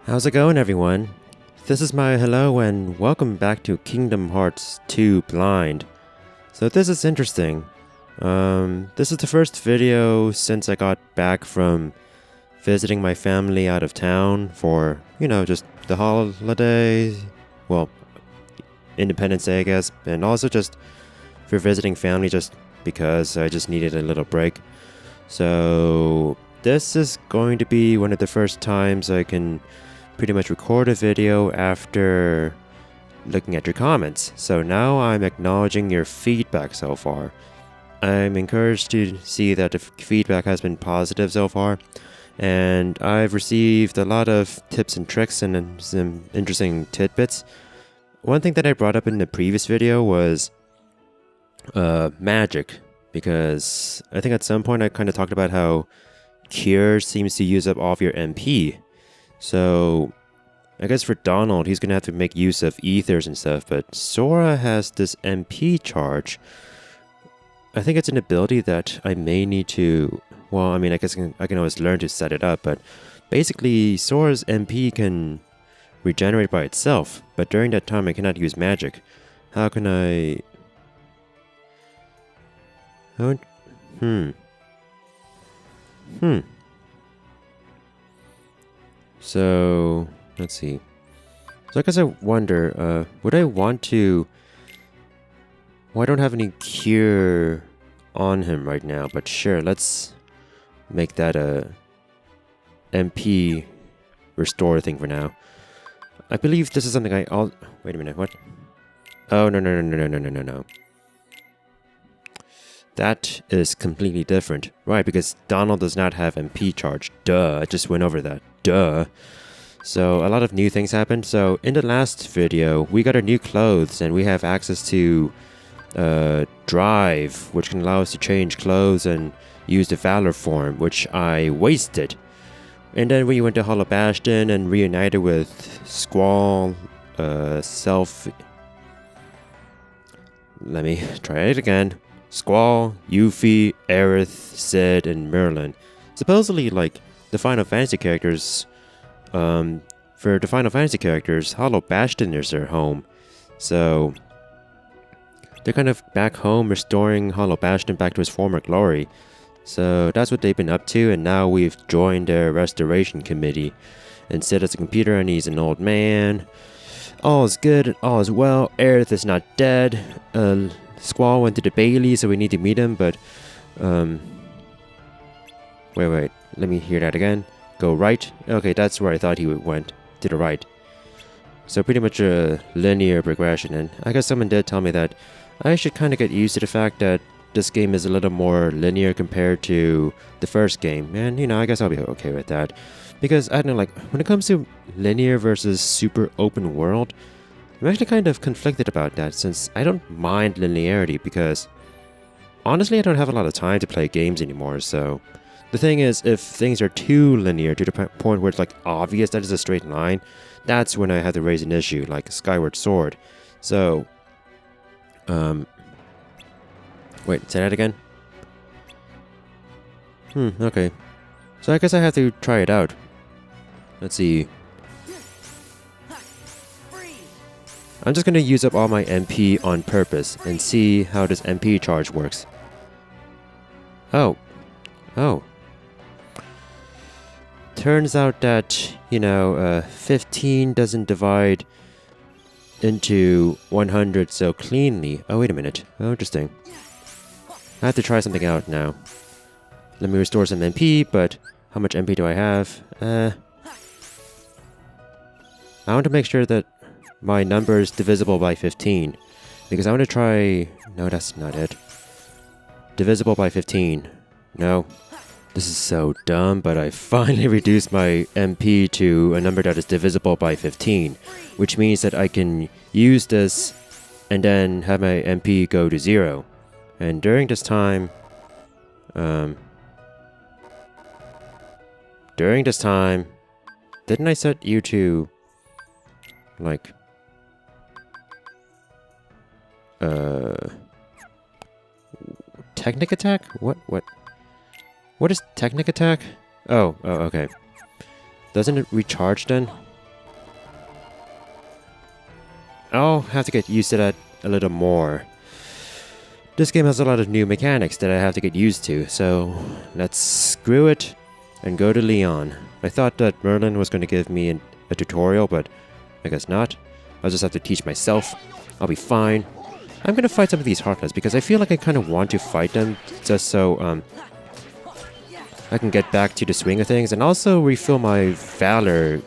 How's it going, everyone? This is my hello and welcome back to Kingdom Hearts 2 Blind. So this is interesting. This is the first video since I got back from visiting my family out of town for, just the holiday, well, Independence Day, I guess, and also just for visiting family just because I just needed a little break. So this is going to be one of the first times I can pretty much record a video after looking at your comments. So now I'm acknowledging your feedback so far. I'm encouraged to see that the feedback has been positive so far, and I've received a lot of tips and tricks and some interesting tidbits. One thing that I brought up in the previous video was magic, because I think at some point I kind of talked about how Cure seems to use up all of your MP. So I guess for Donald, he's going to have to make use of ethers and stuff, but Sora has this MP charge. I think it's an ability that I may need to, well, I mean, I guess I can always learn to set it up, but basically Sora's MP can regenerate by itself, but during that time I cannot use magic. How can I... So, let's see. So I guess I wonder, would I want to... Well, I don't have any cure on him right now, but sure, let's make that a MP restore thing for now. I believe this is something wait a minute, what? Oh, no. That is completely different. Right, because Donald does not have MP charge. Duh, I just went over that. Duh. So a lot of new things happened. So in the last video, we got our new clothes and we have access to Drive, which can allow us to change clothes and use the Valor form, which I wasted. And then we went to Hollow Bastion and reunited with Squall, Let me try it again. Squall, Yuffie, Aerith, Sid, and Merlin. Supposedly, like, the Final Fantasy characters, for the Final Fantasy characters, Hollow Bastion is their home. So, they're kind of back home, restoring Hollow Bastion back to his former glory. So, that's what they've been up to, and now we've joined their restoration committee. And Sid is a computer, and he's an old man. All is good, all is well. Aerith is not dead. Squall went to the Bailey, so we need to meet him, but, wait, let me hear that again. Go right? Okay, that's where I thought he went, to the right. So pretty much a linear progression, and I guess someone did tell me that I should kind of get used to the fact that this game is a little more linear compared to the first game, and, I guess I'll be okay with that. Because, I don't know, like, when it comes to linear versus super open world, I'm actually kind of conflicted about that, since I don't mind linearity, because honestly I don't have a lot of time to play games anymore. So the thing is, if things are too linear to the point where it's like obvious that it's a straight line, that's when I have to raise an issue, like Skyward Sword. So wait, say that again? Okay. So I guess I have to try it out. Let's see. I'm just going to use up all my MP on purpose and see how this MP charge works. Oh. Turns out that, 15 doesn't divide into 100 so cleanly. Oh, wait a minute. Oh, interesting. I have to try something out now. Let me restore some MP, but how much MP do I have? I want to make sure that my number is divisible by 15. Because I want to try... No, that's not it. Divisible by 15. No. This is so dumb, but I finally reduced my MP to a number that is divisible by 15. Which means that I can use this and then have my MP go to 0. And during this time... Didn't I set you to... like... Technic attack? What is technic attack? Oh, okay. Doesn't it recharge then? I'll have to get used to that a little more. This game has a lot of new mechanics that I have to get used to, so let's screw it and go to Leon. I thought that Merlin was going to give me a tutorial, but I guess not. I'll just have to teach myself. I'll be fine. I'm going to fight some of these Heartless because I feel like I kind of want to fight them just so I can get back to the swing of things and also refill my Valor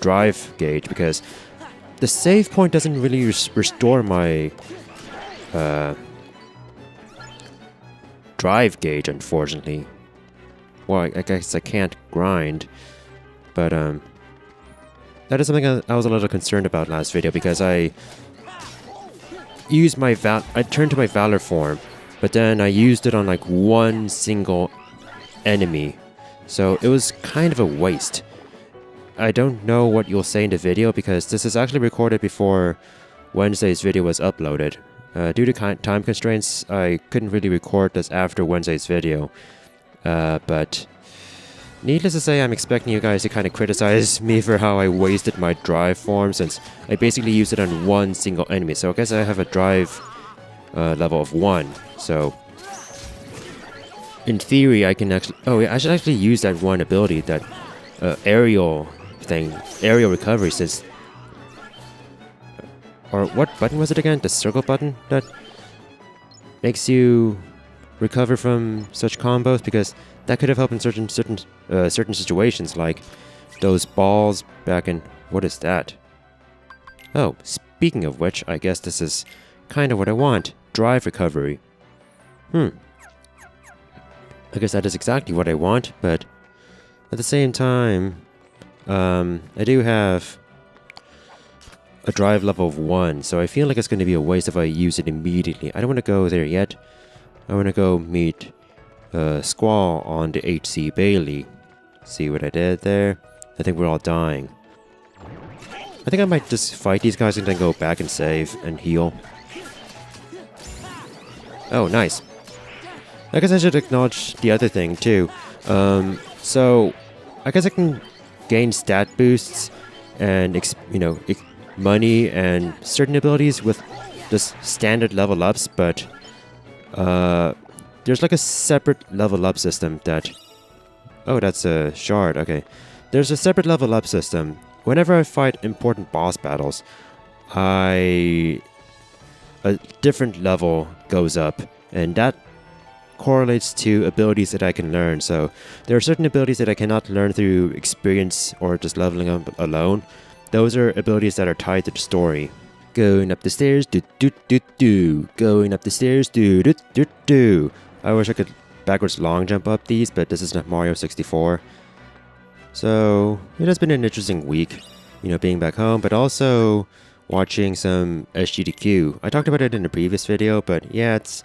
drive gauge because the save point doesn't really restore my drive gauge, unfortunately. Well, I guess I can't grind, but that is something I was a little concerned about last video because I used my I turned to my Valor form, but then I used it on like one single enemy, so it was kind of a waste. I don't know what you'll say in the video because this is actually recorded before Wednesday's video was uploaded. Due to time constraints, I couldn't really record this after Wednesday's video. But needless to say, I'm expecting you guys to kind of criticize me for how I wasted my drive form since I basically used it on one single enemy. So I guess I have a drive level of 1. So in theory, I can actually... Oh, yeah, I should actually use that one ability, that aerial thing, aerial recovery, since... Or what button was it again? The circle button that makes you recover from such combos, because that could have helped in certain situations, like those balls back in... What is that? Oh, speaking of which, I guess this is kind of what I want. Drive recovery. I guess that is exactly what I want, but at the same time, I do have a drive level of 1, so I feel like it's going to be a waste if I use it immediately. I don't want to go there yet. I want to go meet Squall on the HC Bailey. See what I did there? I think we're all dying. I think I might just fight these guys and then go back and save and heal. Oh, nice. I guess I should acknowledge the other thing too. So I guess I can gain stat boosts and money and certain abilities with just standard level ups, but there's like a separate level up system that... Oh, that's a shard, okay. There's a separate level up system. Whenever I fight important boss battles, a different level goes up, and that correlates to abilities that I can learn. So there are certain abilities that I cannot learn through experience or just leveling up alone. Those are abilities that are tied to the story. Going up the stairs, do do do do. Going up the stairs, do do do do. I wish I could backwards long jump up these, but this is not Mario 64. So it has been an interesting week, being back home, but also watching some SGDQ. I talked about it in a previous video, but yeah, it's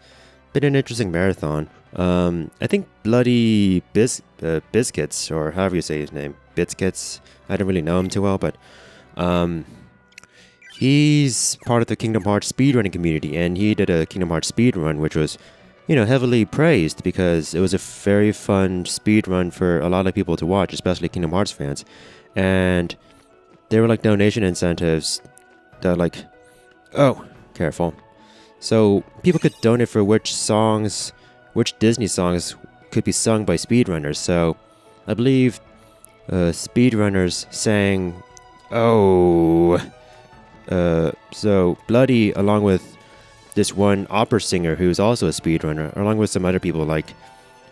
been an interesting marathon. I think Bloody Biscuits, or however you say his name, Biscuits. I don't really know him too well, but he's part of the Kingdom Hearts speedrunning community, and he did a Kingdom Hearts speedrun, which was, heavily praised because it was a very fun speedrun for a lot of people to watch, especially Kingdom Hearts fans. And there were like donation incentives that like, oh, careful. So people could donate for which Disney songs could be sung by speedrunners. So I believe speedrunners sang, so Bloody, along with this one opera singer who's also a speedrunner, along with some other people like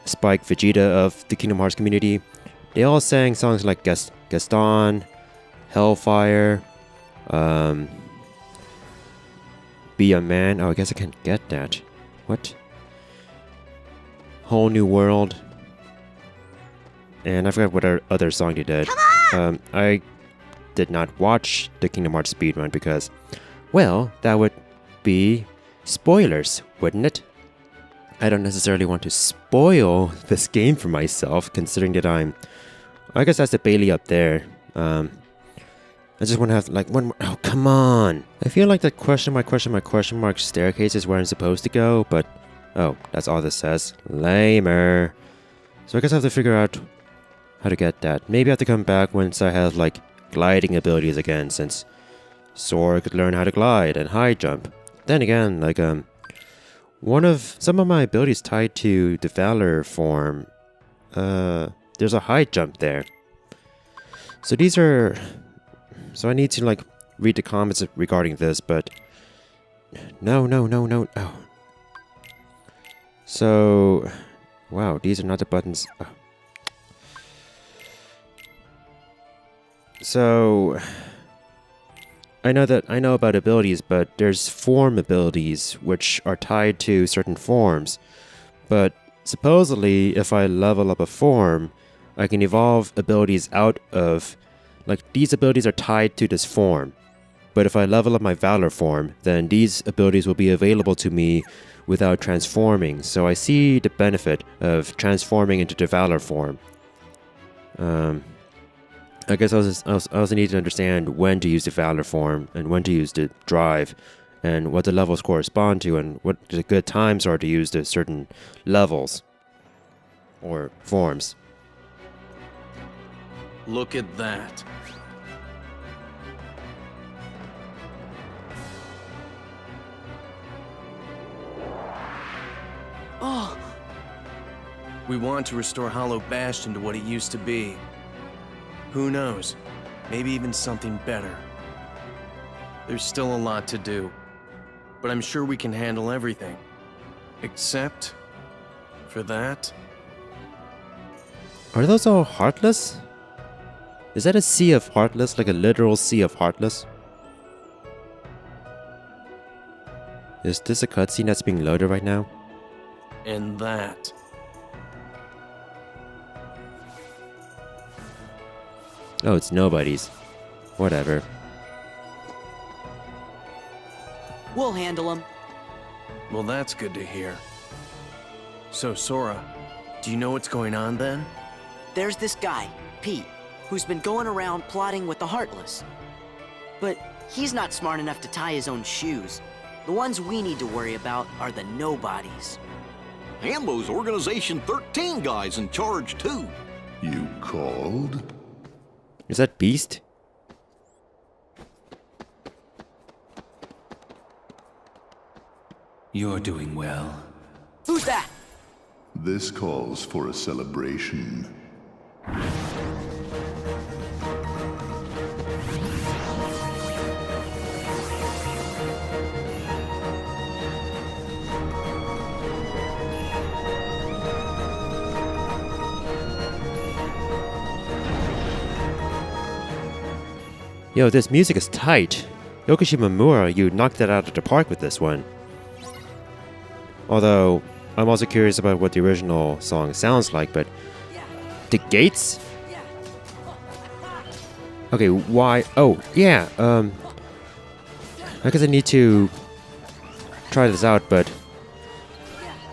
Spike Vegeta of the Kingdom Hearts community, they all sang songs like Gaston, Hellfire, Be a Man. Oh, I guess I can't get that. What? Whole New World. And I forgot what other song they did. I did not watch the Kingdom Hearts speedrun because, well, that would be spoilers, wouldn't it? I don't necessarily want to spoil this game for myself, considering that I guess that's the Bailey up there. I just want to have like one more. Oh, come on! I feel like that question mark staircase is where I'm supposed to go, but oh, that's all this says. Lamer. So I guess I have to figure out how to get that. Maybe I have to come back once I have like gliding abilities again, since Sora could learn how to glide and high jump. Then again, like, some of my abilities tied to the Valor form, there's a high jump there. So these are... So I need to, like, read the comments regarding this, but... No. Oh. So... Wow, these are not the buttons. Oh. So... I know about abilities, but there's form abilities, which are tied to certain forms. But supposedly, if I level up a form, I can evolve abilities out of... Like, these abilities are tied to this form. But if I level up my Valor form, then these abilities will be available to me without transforming. So I see the benefit of transforming into the Valor form. I guess I also need to understand when to use the Valor form and when to use the Drive and what the levels correspond to and what the good times are to use the certain levels or forms. Look at that. Oh! We want to restore Hollow Bastion to what it used to be. Who knows? Maybe even something better. There's still a lot to do, but I'm sure we can handle everything. Except for that. Are those all Heartless? Is that a sea of Heartless, like a literal sea of Heartless? Is this a cutscene that's being loaded right now? And that. Oh, it's Nobodies. Whatever. We'll handle him. Well, that's good to hear. So, Sora, do you know what's going on then? There's this guy, Pete, who's been going around plotting with the Heartless. But he's not smart enough to tie his own shoes. The ones we need to worry about are the Nobodies. And those Organization XIII guys in charge, too. You called? Is that Beast? You're doing well. Who's that? This calls for a celebration. Yo, this music is tight. Yokoshi Mamura, you knocked it out of the park with this one. Although, I'm also curious about what the original song sounds like, but... The gates? Okay, why? Oh, yeah, I guess I need to try this out, but...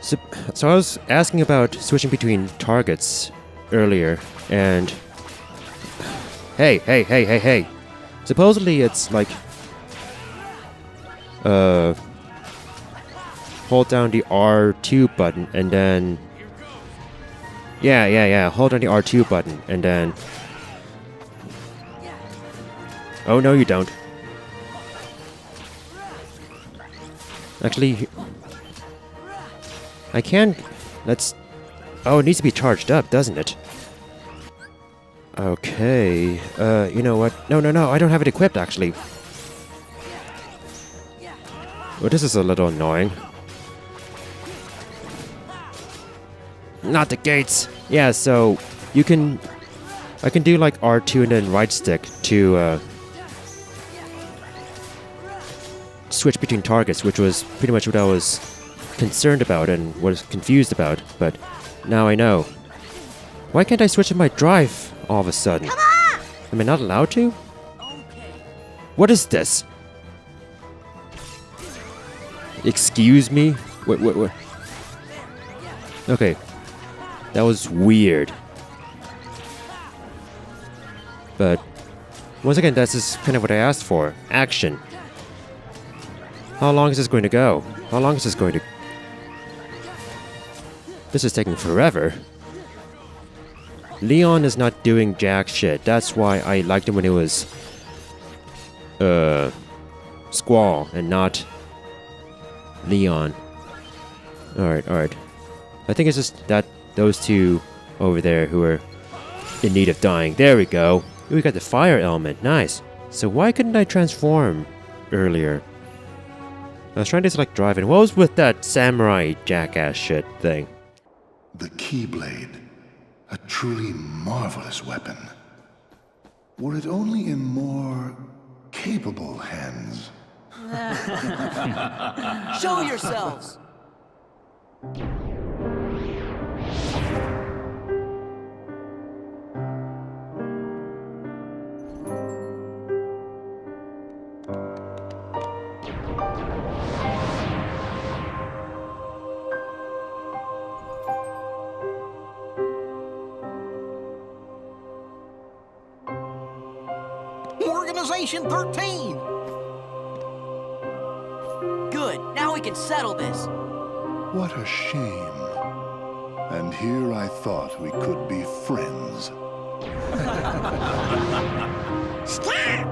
So I was asking about switching between targets earlier, and... Hey! Supposedly it's like... Hold down the R2 button and then... Yeah. Hold down the R2 button and then... Oh, no you don't. Actually... I can... Let's... Oh, it needs to be charged up, doesn't it? Okay, you know what? No, I don't have it equipped, actually. Well, this is a little annoying. Not the gates! Yeah, so, you can... I can do, like, R2 and then right stick to, switch between targets, which was pretty much what I was concerned about and was confused about, but now I know. Why can't I switch to my drive all of a sudden? Come on! Am I not allowed to? Okay. What is this? Excuse me? What? Okay. That was weird. But, once again, that's just kind of what I asked for. Action. How long is this going to go? How long is this going to... This is taking forever. Leon is not doing jack shit. That's why I liked him when he was... Squall and not Leon. Alright. I think it's just that those two over there who are in need of dying. There we go. We got the fire element. Nice. So why couldn't I transform earlier? I was trying to select driving. What was with that samurai jackass shit thing? The Keyblade. A truly marvelous weapon. Were it only in more capable hands. Show yourselves! Organization 13! Good, now we can settle this. What a shame. And here I thought we could be friends. Stop!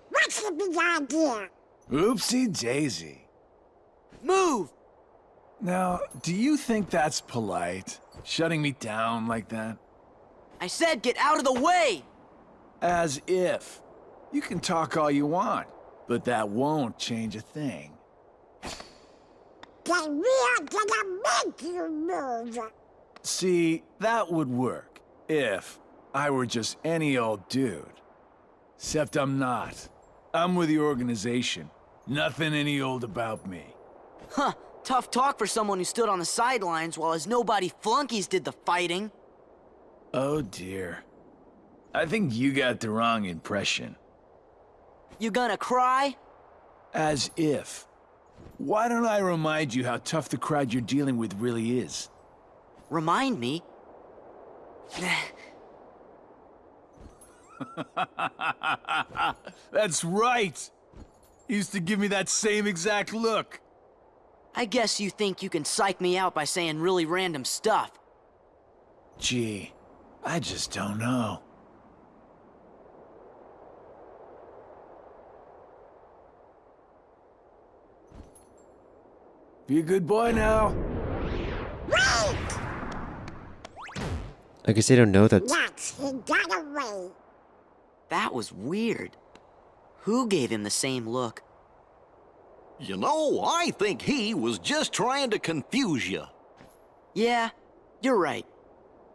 What's the big idea? Oopsie daisy. Move! Now, do you think that's polite? Shutting me down like that? I said get out of the way! As if. You can talk all you want, but that won't change a thing. Then we are gonna make you move. See, that would work if I were just any old dude. Except I'm not. I'm with the organization. Nothing any old about me. Huh, tough talk for someone who stood on the sidelines while his nobody flunkies did the fighting. Oh dear. I think you got the wrong impression. You gonna cry? As if. Why don't I remind you how tough the crowd you're dealing with really is? Remind me? That's right! Used to give me that same exact look. I guess you think you can psych me out by saying really random stuff. Gee, I just don't know. Be a good boy now. Wait! I guess they don't know that. Yes, he got away. That was weird. Who gave him the same look? You know, I think he was just trying to confuse you. Yeah, you're right.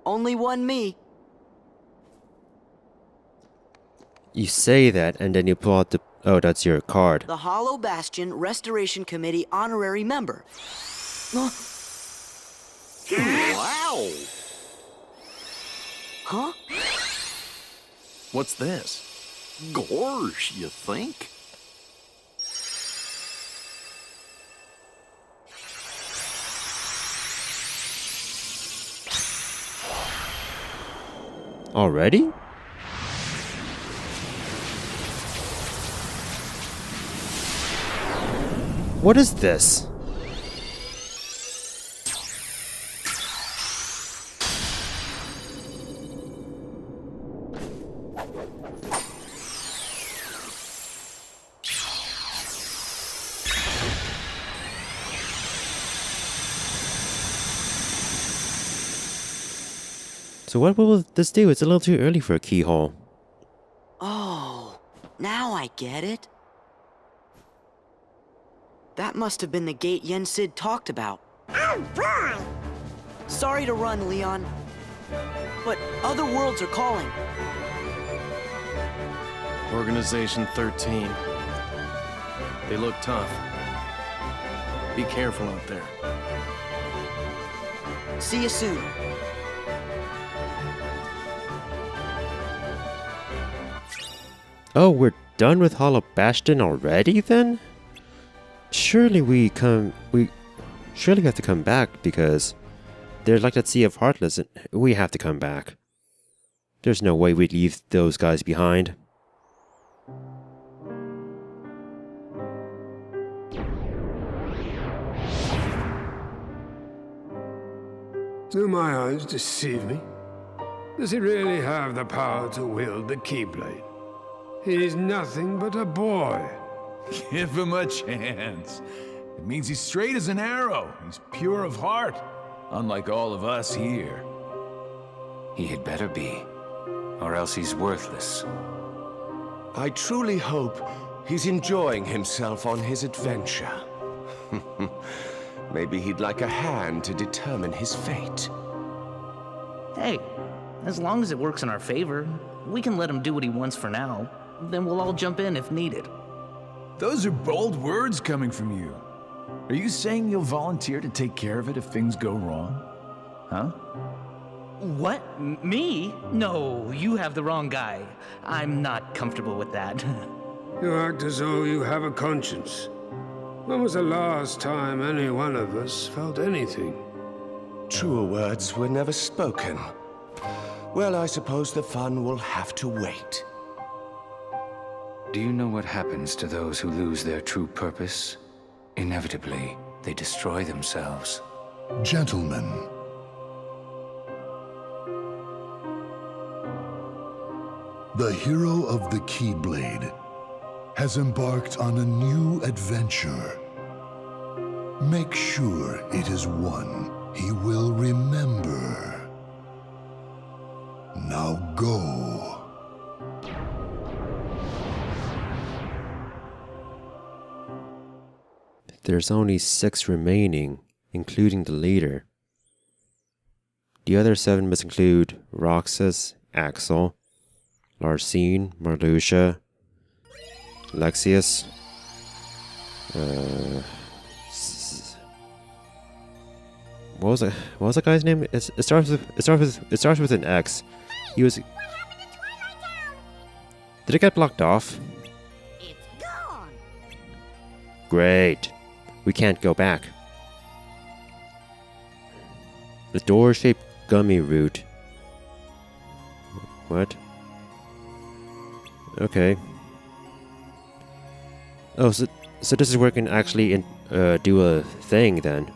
Only one me. You say that, and then you pull out the. Oh, that's your card. The Hollow Bastion Restoration Committee honorary member. Huh? Wow! Huh? What's this? Gorge, you think? Already? What is this? So what will this do? It's a little too early for a keyhole. Oh, now I get it. That must have been the gate Yen Sid talked about. Oh boy! Sorry to run, Leon. But other worlds are calling. Organization 13. They look tough. Be careful out there. See you soon. Oh, we're done with Hollow Bastion already then? Surely we surely have to come back because there's like that Sea of Heartless and we have to come back. There's no way we'd leave those guys behind. Do my eyes deceive me? Does he really have the power to wield the Keyblade? He's nothing but a boy. Give him a chance. It means he's straight as an arrow. He's pure of heart, unlike all of us here. He had better be, or else he's worthless. I truly hope he's enjoying himself on his adventure. Maybe he'd like a hand to determine his fate. Hey, as long as it works in our favor, we can let him do what he wants for now. Then we'll all jump in if needed. Those are bold words coming from you. Are you saying you'll volunteer to take care of it if things go wrong? Huh? What? Me? No, you have the wrong guy. I'm not comfortable with that. You act as though you have a conscience. When was the last time any one of us felt anything? Truer words were never spoken. Well, I suppose the fun will have to wait. Do you know what happens to those who lose their true purpose? Inevitably, they destroy themselves. Gentlemen, the hero of the Keyblade has embarked on a new adventure. Make sure it is one he will remember. Now go. There's only 6 remaining, including the leader. The other 7 must include Roxas, Axel, Larcene, Marluxia, Lexius, what was that guy's name? It starts with an X. He was. Did it get blocked off? It's gone. Great. We can't go back. The door-shaped gummy root. What? Okay. Oh, so this is where we can actually do a thing then.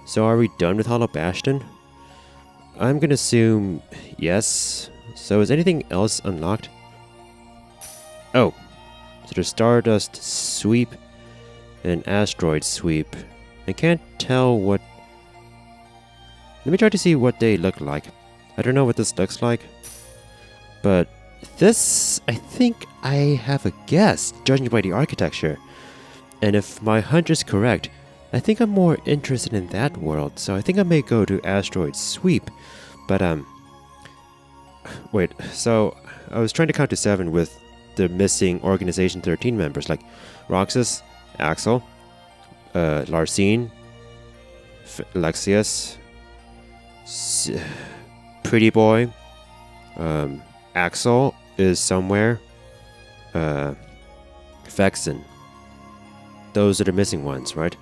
So are we done with Hollow Bastion? I'm gonna assume yes. So is anything else unlocked? Oh. So there's Stardust Sweep and Asteroid Sweep. I can't tell what... Let me try to see what they look like. I don't know what this looks like. But this, I think I have a guess, judging by the architecture. And if my hunch is correct, I think I'm more interested in that world, so I think I may go to Asteroid Sweep. But, wait, so I was trying to count to 7 with the missing Organization 13 members, like Roxas, Axel, Larcene, Lexius, Pretty Boy, Axel is somewhere, Vexen. Those are the missing ones, right?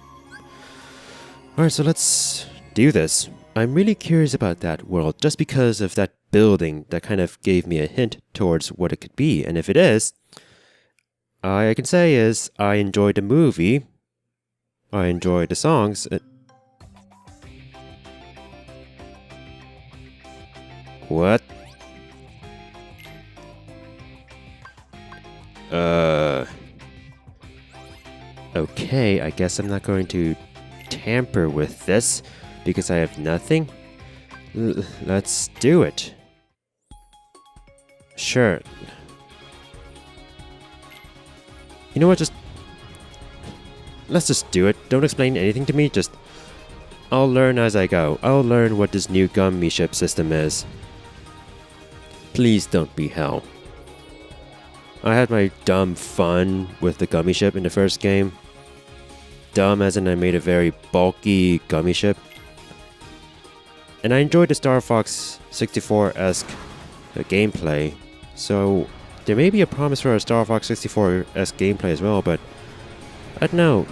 Alright, so let's do this. I'm really curious about that world just because of that building that kind of gave me a hint towards what it could be. And if it is, all I can say is I enjoyed the movie. I enjoyed the songs. What? Okay, I guess I'm not going to tamper with this because I have nothing. Let's do it. Sure. You know what, let's just do it. Don't explain anything to me, just... I'll learn as I go. I'll learn what this new gummy ship system is. Please don't be hell. I had my dumb fun with the gummy ship in the first game. Dumb as in I made a very bulky gummy ship. And I enjoyed the Star Fox 64-esque gameplay. So there may be a promise for a Star Fox 64-esque gameplay as well, but I don't know.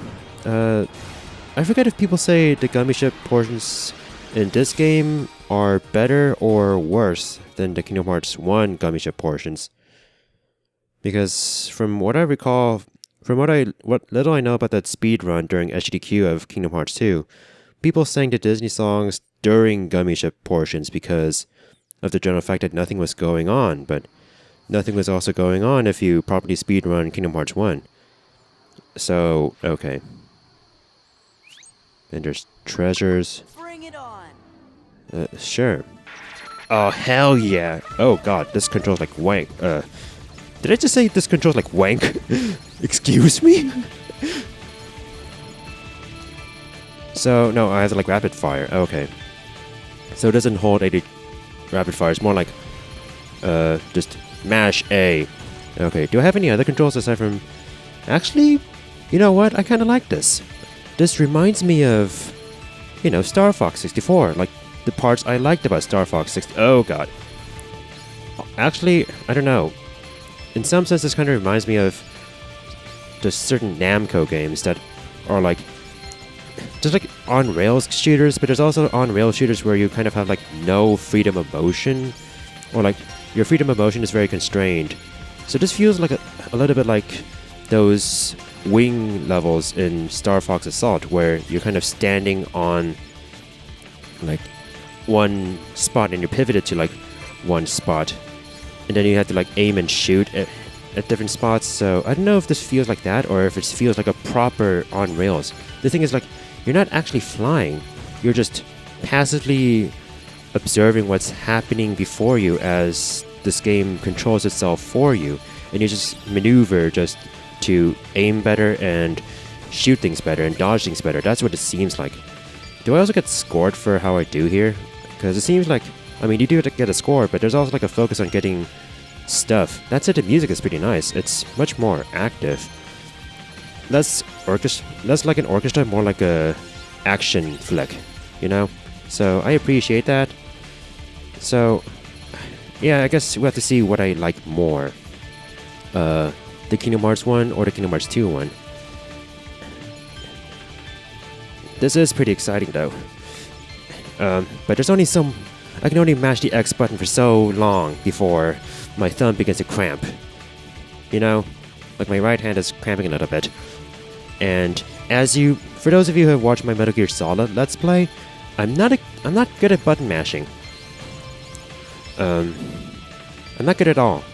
I forget if people say the gummy ship portions in this game are better or worse than the Kingdom Hearts 1 gummy ship portions. Because from what I recall, from what little I know about that speed run during SGDQ of Kingdom Hearts 2, people sang the Disney songs during Gummy Ship portions because of the general fact that nothing was going on, but nothing was also going on if you properly speedrun Kingdom Hearts 1. So, okay. And there's treasures. Bring it on. Sure. Oh, hell yeah. Oh god, this controls like wank. Did I just say this controls like wank? Excuse me? So, no, I have to like rapid fire. Okay. So it doesn't hold 80 rapid fire. It's more like, just mash A. Okay, do I have any other controls aside from... Actually, you know what? I kind of like this. This reminds me of, you know, Star Fox 64. Like, the parts I liked about Star Fox 60... Oh, god. Actually, I don't know. In some sense, this kind of reminds me of just certain Namco games that are like... just like on-rails shooters, but there's also on-rail shooters where you kind of have like no freedom of motion. Or like, your freedom of motion is very constrained. So this feels like a little bit like those wing levels in Star Fox Assault, where you're kind of standing on like one spot and you're pivoted to like one spot, and then you have to like aim and shoot at different spots. So I don't know if this feels like that or if it feels like a proper on rails. The thing is, like, you're not actually flying, you're just passively observing what's happening before you as this game controls itself for you, and you just maneuver just to aim better and shoot things better and dodge things better. That's what it seems like. Do I also get scored for how I do here? Because it seems like, I mean, you do get a score, but there's also like a focus on getting stuff. That said, the music is pretty nice. It's much more active. Less like an orchestra, more like a action flick, you know? So I appreciate that. So yeah, I guess we'll have to see what I like more. The Kingdom Hearts 1 or the Kingdom Hearts 2 one. This is pretty exciting though. But there's only some... I can only mash the X button for so long before my thumb begins to cramp. You know? Like, my right hand is cramping a little bit. And for those of you who have watched my Metal Gear Solid Let's Play, I'm not good at button mashing. I'm not good at all.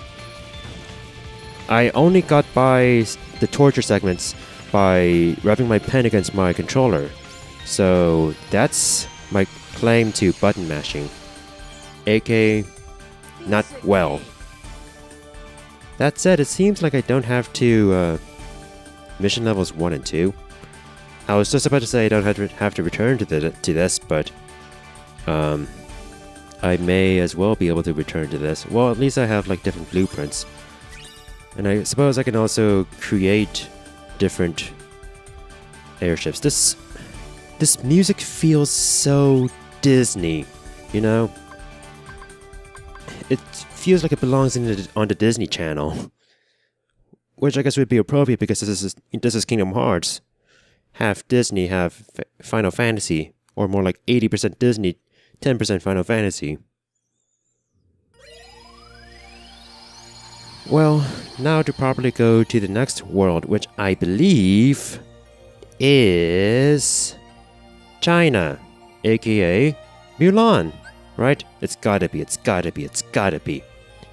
I only got by the torture segments by rubbing my pen against my controller. So that's my claim to button mashing. AK, not well. That said, it seems like I don't have to mission levels 1 and 2. I was just about to say I don't have to return to this, but I may as well be able to return to this. Well, at least I have like different blueprints. And I suppose I can also create different airships. This music feels so Disney, you know? It feels like it belongs on the Disney Channel. Which I guess would be appropriate because this is Kingdom Hearts. Half Disney, half Final Fantasy. Or more like 80% Disney, 10% Final Fantasy. Well, now to properly go to the next world, which I believe is China, aka Mulan, right? It's gotta be.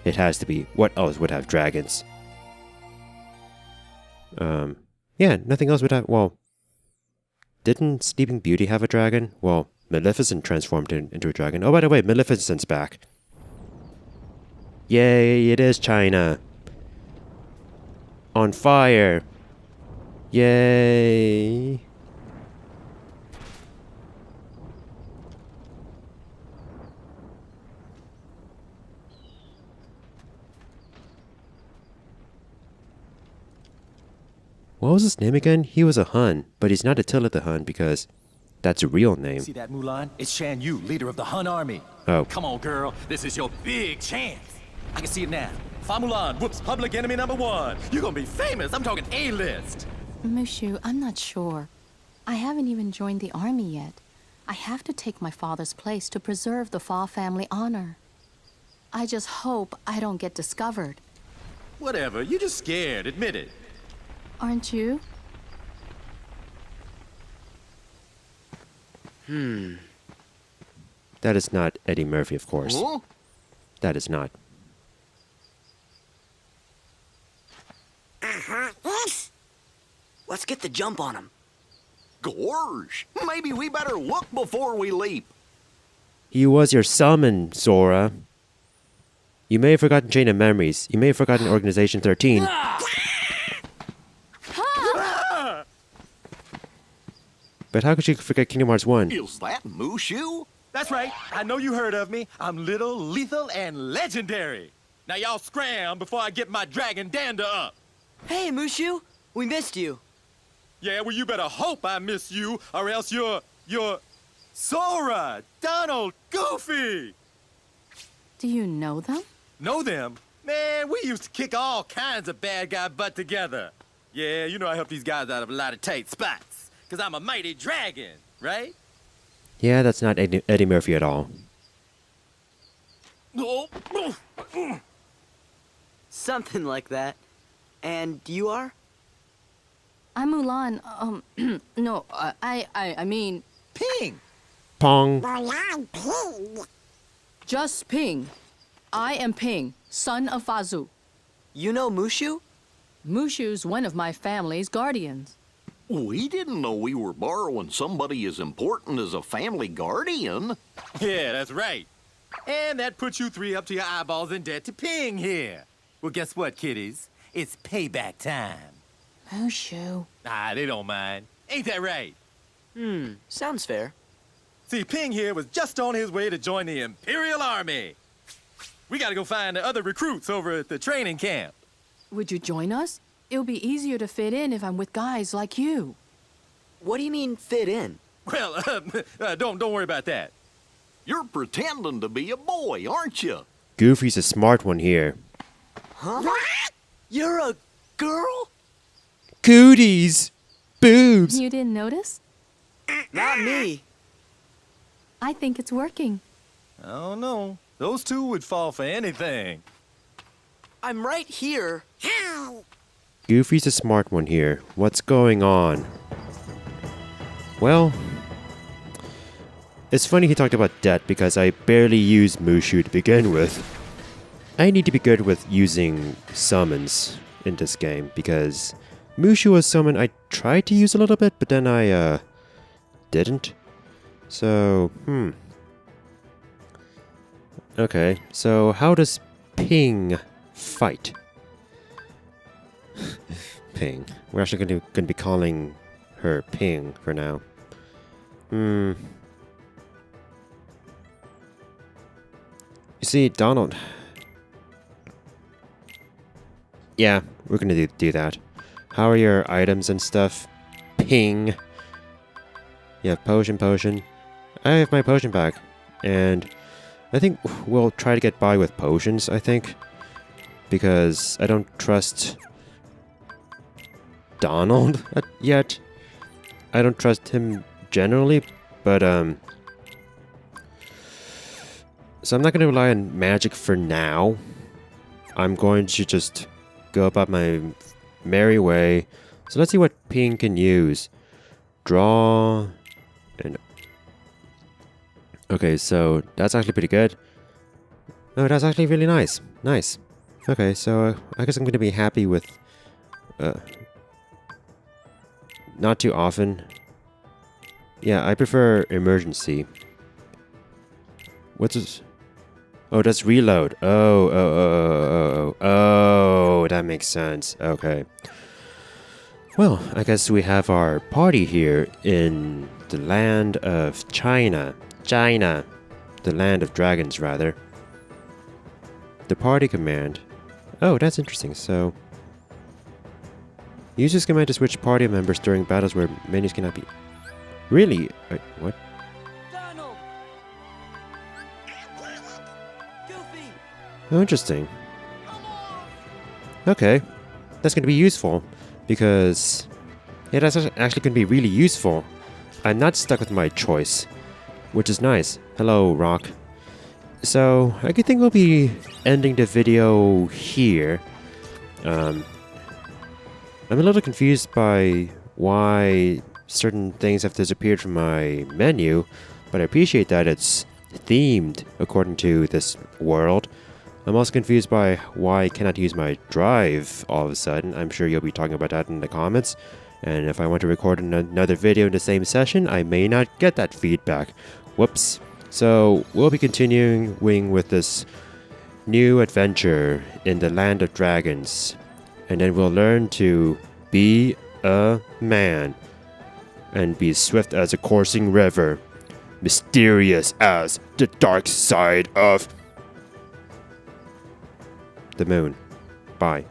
It has to be. What else would have dragons? Yeah, nothing else would have... Well, didn't Sleeping Beauty have a dragon? Well, Maleficent transformed into a dragon. Oh, by the way, Maleficent's back. Yay, it is China. On fire. Yay. What was his name again? He was a Hun, but he's not Attila the Hun because that's a real name. See that, Mulan? It's Shan Yu, leader of the Hun army. Oh. Come on, girl. This is your big chance. I can see it now. Fa Mulan whoops public enemy #1. You're gonna be famous. I'm talking A-list. Mushu, I'm not sure. I haven't even joined the army yet. I have to take my father's place to preserve the Fa family honor. I just hope I don't get discovered. Whatever. You're just scared. Admit it. Aren't you? That is not Eddie Murphy, of course. Huh? That is not. Let's get the jump on him. Gorge, maybe we better look before we leap. He was your summon, Sora. You may have forgotten Chain of Memories. You may have forgotten Organization 13. But how could you forget Kingdom Hearts 1? Is that Mushu? That's right. I know you heard of me. I'm little, lethal, and legendary. Now y'all scram before I get my dragon dander up. Hey, Mushu, we missed you. Yeah, well, you better hope I miss you, or else you're Sora, Donald, Goofy. Do you know them? Know them? Man, we used to kick all kinds of bad guy butt together. Yeah, you know I help these guys out of a lot of tight spots, because I'm a mighty dragon, right? Yeah, that's not Eddie Murphy at all. Something like that. And you are? I'm Mulan. No, I mean... Ping! Pong. Just Ping. I am Ping, son of Fazu. You know Mushu? Mushu's one of my family's guardians. We didn't know we were borrowing somebody as important as a family guardian. Yeah, that's right. And that puts you three up to your eyeballs in debt to Ping here. Well, guess what, kiddies? It's payback time. Mushu. Ah, they don't mind. Ain't that right? Sounds fair. See, Ping here was just on his way to join the Imperial Army. We gotta go find the other recruits over at the training camp. Would you join us? It'll be easier to fit in if I'm with guys like you. What do you mean, fit in? Well, don't worry about that. You're pretending to be a boy, aren't you? Goofy's a smart one here. Huh? You're a girl? Cooties! Boobs! You didn't notice? Not me. I think it's working. I don't know. Those two would fall for anything. I'm right here. Goofy's a smart one here. What's going on? Well, it's funny he talked about debt because I barely use Mushu to begin with. I need to be good with using summons in this game because Mushu was someone I tried to use a little bit, but then I didn't. So, Okay, so how does Ping fight? Ping. We're actually going to be calling her Ping for now. You see, Donald... Yeah, we're going to do that. How are your items and stuff? Ping. Yeah, potion. I have my potion back. And I think we'll try to get by with potions, I think. Because I don't trust Donald yet. I don't trust him generally, but so I'm not going to rely on magic for now. I'm going to just go about my merry way. So let's see what Ping can use. Draw. And okay, so that's actually pretty good. Oh, that's actually really nice. Nice. Okay, so I guess I'm going to be happy with... not too often. Yeah, I prefer emergency. What's this? Oh, that's reload. Oh, that makes sense. Okay. Well, I guess we have our party here in the land of China. The land of dragons, rather. The party command. Oh, that's interesting. So, use this command to switch party members during battles where menus cannot be... Really? Wait, what? Donald! Goofy! Oh, interesting. Okay. That's going to be useful. Because... yeah, that's actually going to be really useful. I'm not stuck with my choice. Which is nice. Hello, Rock. So, I think we'll be ending the video here. I'm a little confused by why certain things have disappeared from my menu, but I appreciate that it's themed according to this world. I'm also confused by why I cannot use my drive all of a sudden. I'm sure you'll be talking about that in the comments. And if I want to record another video in the same session, I may not get that feedback. Whoops. So we'll be continuing with this new adventure in the Land of Dragons. And then we'll learn to be a man. And be swift as a coursing river. Mysterious as the dark side of the moon. Bye.